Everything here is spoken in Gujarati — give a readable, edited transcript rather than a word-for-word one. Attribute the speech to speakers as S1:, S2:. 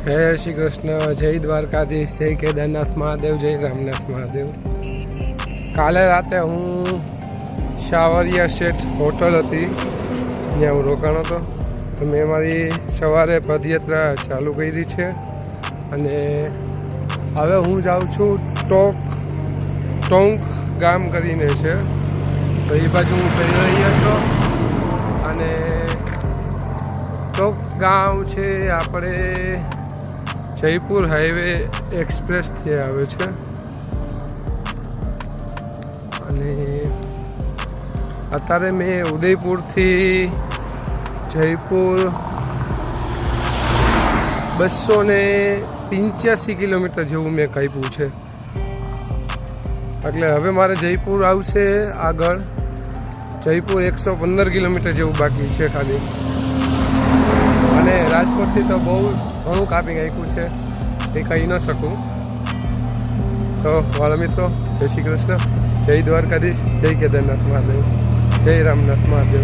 S1: જય શ્રી કૃષ્ણ, જય દ્વારકાધીશ, જય કેદારનાથ મહાદેવ, જય રામનાથ મહાદેવ. કાલે રાતે હું સાવરિયા શેઠ હોટલ હતી, ત્યાં હું રોકાણો હતો. તો મેં મારી સવારે પદયાત્રા ચાલુ કરી છે અને હવે હું જાઉં છું ટોંક ગામ કરીને છે, તો એ બાજુ હું જઈ રહ્યા છો. અને ટોંક ગામ છે આપણે જયપુર હાઈવે એક્સપ્રેસથી આવે છે. અને અત્યારે મેં ઉદયપુરથી જયપુર 285 કિલોમીટર જેવું મેં કાપ્યું છે. એટલે હવે મારે જયપુર આવશે આગળ. જયપુર 115 કિલોમીટર જેવું બાકી છે ખાલી. અને રાજકોટથી તો બહુ ઘણું કાપી નાખ્યું છે, એ કહી ન શકું. તો વાલા મિત્રો, જય શ્રી કૃષ્ણ, જય દ્વારકાધીશ, જય કેદારનાથ મહાદેવ, જય રામનાથ મહાદેવ.